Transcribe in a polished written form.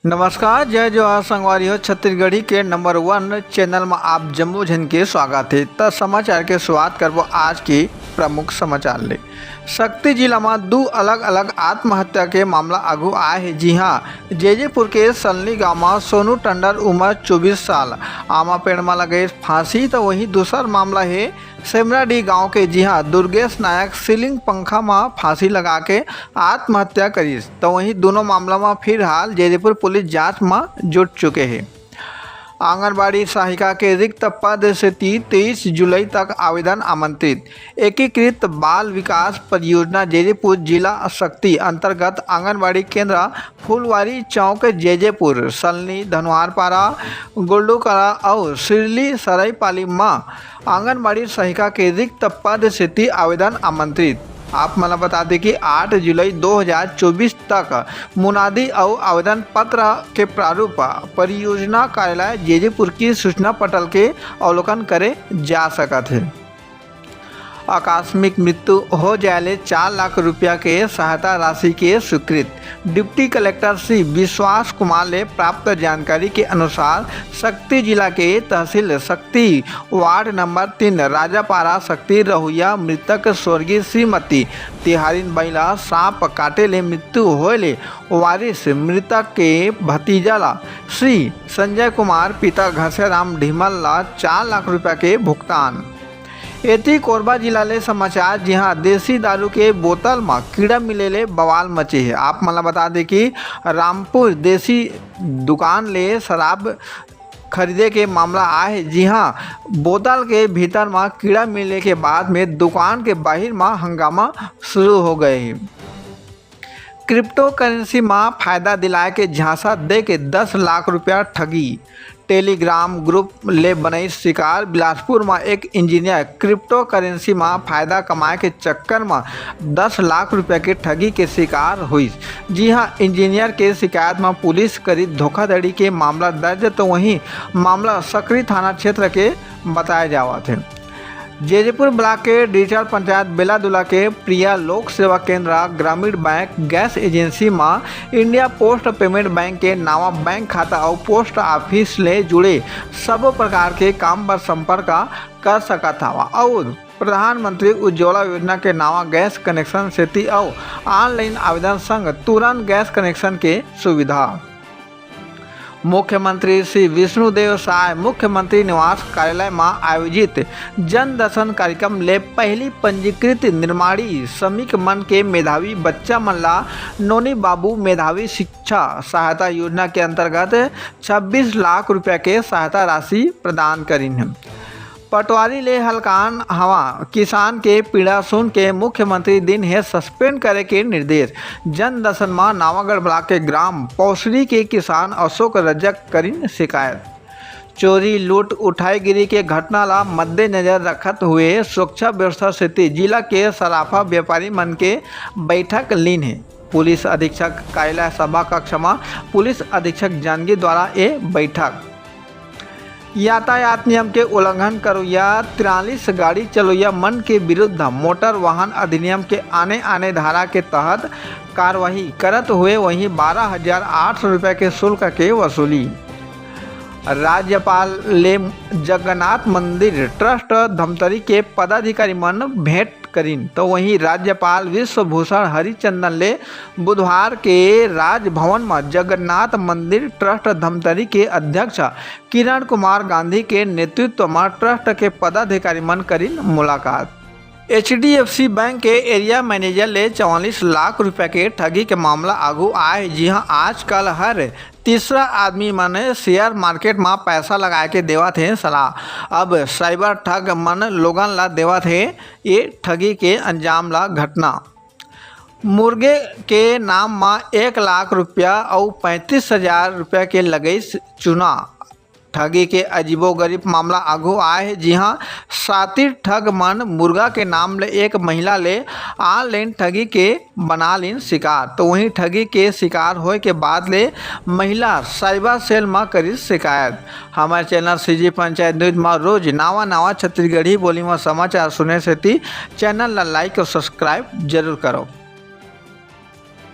नमस्कार, जय जवाहर संगवारी हो। छत्तीसगढ़ी के नंबर 1 चैनल में आप जम्मो झन के स्वागत है। त समाचार के शुरुआत करबो आज के प्रमुख समाचार ले। शक्ति जिला में दो अलग अलग आत्महत्या के मामला आगू आए है। जी हाँ, जेजेपुर के सलनी गांव में सोनू टंडन उम्र 24 साल आमा पेड़ में लगे फांसी। तो वहीं दूसरा मामला है सेमराडी गांव के। जी हाँ, दुर्गेश नायक सीलिंग पंखा में फांसी लगा के आत्महत्या करी। तो वहीं दोनों मामला में फिलहाल जेजेपुर पुलिस जांच में जुट चुके हैं। आंगनबाड़ी सहायिका के रिक्त पद से 23 जुलाई तक आवेदन आमंत्रित। एकीकृत बाल विकास परियोजना जेजेपुर जिला शक्ति अंतर्गत आंगनबाड़ी केंद्र फुलवारी चौक जेजेपुर, सलनी, धनवारपारा, गुल्डूकला और सिरली सरायपाली में आंगनबाड़ी सहायिका के रिक्त पद से आवेदन आमंत्रित। आप मला बता दें कि 8 जुलाई 2024 तक मुनादी और आवेदन पत्र के प्रारूप परियोजना कार्यालय जेजेपुर की सूचना पटल के अवलोकन करे जा सकत है। आकस्मिक मृत्यु हो जाए 4 लाख रुपया के सहायता राशि के स्वीकृत। डिप्टी कलेक्टर श्री विश्वास कुमार ने प्राप्त जानकारी के अनुसार शक्ति जिला के तहसील शक्ति वार्ड नंबर 3 राजापारा शक्ति रहुया मृतक स्वर्गीय श्रीमती तिहारिन बैला सांप काटे ले मृत्यु होले वारिस मृतक के भतीजा ला श्री संजय कुमार पिता घसेराम ढीमल ला 4 लाख रुपया के भुगतान। एती कोरबा जिला ले समाचार। जी हाँ, देसी दारू के बोतल में कीड़ा मिले बवाल मचे है। आप मला बता दें कि रामपुर देसी दुकान ले शराब खरीदे के मामला आए है। जी हाँ, बोतल के भीतर में कीड़ा मिलने के बाद में दुकान के बाहर में हंगामा शुरू हो गए है। क्रिप्टो करेंसी में फायदा दिलाए के झांसा दे के 10 लाख रुपया ठगी। टेलीग्राम ग्रुप ले बनई शिकार। बिलासपुर में एक इंजीनियर क्रिप्टो करेंसी में फायदा कमाए के चक्कर में 10 लाख रुपया के ठगी के शिकार हुई। जी हाँ, इंजीनियर के शिकायत में पुलिस करी धोखाधड़ी के मामला दर्ज। तो वहीं मामला सकरी थाना क्षेत्र के बताया जावा थे। जेजेपुर ब्लॉक के डिजिटल पंचायत बेलादुला के प्रिया लोक सेवा केंद्र ग्रामीण बैंक गैस एजेंसी में इंडिया पोस्ट पेमेंट बैंक के नवा बैंक खाता और पोस्ट ऑफिस ले जुड़े सब प्रकार के काम पर संपर्क कर सकत हवा। और प्रधानमंत्री उज्ज्वला योजना के नवा गैस कनेक्शन सेती और ऑनलाइन आवेदन संग तुरंत गैस कनेक्शन के सुविधा। मुख्यमंत्री श्री विष्णुदेव साय मुख्यमंत्री निवास कार्यालय में आयोजित जन दर्शन कार्यक्रम ले पहली पंजीकृत निर्माणी श्रमिक मन के मेधावी बच्चा मन ला नोनी बाबू मेधावी शिक्षा सहायता योजना के अंतर्गत 26 लाख रुपया के सहायता राशि प्रदान करीन है। पटवारी ले हलकान हवा किसान के पीड़ा सुन के मुख्यमंत्री दिन है सस्पेंड करे के निर्देश। जन दर्शन में नावागढ़ ब्लॉक के ग्राम पौसरी के किसान अशोक रजक करीन शिकायत। चोरी लूट उठाईगिरी के घटना ला मद्देनजर रखत हुए सुरक्षा व्यवस्था समिति जिला के सराफा व्यापारी मन के बैठक लीन है। पुलिस अधीक्षक कार्यालय सभा कक्ष में पुलिस अधीक्षक जानगी द्वारा ये बैठक। यातायात नियम के उल्लंघन करोया 43 गाड़ी चलोया मन के विरुद्ध मोटर वाहन अधिनियम के आने धारा के तहत कार्रवाई करत हुए वहीं 12,800 रुपये के शुल्क के वसूली। राज्यपाल ले जगन्नाथ मंदिर ट्रस्ट धमतरी के पदाधिकारी मन भेंट करीन। तो वहीं राज्यपाल विश्वभूषण हरिचंदन ले बुधवार के राजभवन में जगन्नाथ मंदिर ट्रस्ट धमतरी के अध्यक्ष किरण कुमार गांधी के नेतृत्व में ट्रस्ट के पदाधिकारी मन करीन मुलाकात। HDFC बैंक के एरिया मैनेजर ले 44 लाख रुपया के ठगी के मामला आगू आए। जी हाँ, आजकल हर तीसरा आदमी मन शेयर मार्केट में पैसा लगा के देवत है सलाह। अब साइबर ठग मन लोगन ला देवत है ये ठगी के अंजाम ला घटना। मुर्गे के नाम में 1 लाख रुपया और 35,000 रुपया के लगे चुना। ठगी के अजीबोगरीब मामला आगू आए है। जी हाँ, सातिर ठग मन मुर्गा के नाम ले एक महिला ले ऑनलाइन ठगी के बना लीन शिकार। तो वहीं ठगी के शिकार होए के बाद ले महिला साइबर सेल में करी शिकायत। हमारे चैनल CG पंचायत न्यूज में रोज नवा छत्तीसगढ़ी बोली में समाचार सुने से चैनल ला लाइक और सब्सक्राइब जरूर करो।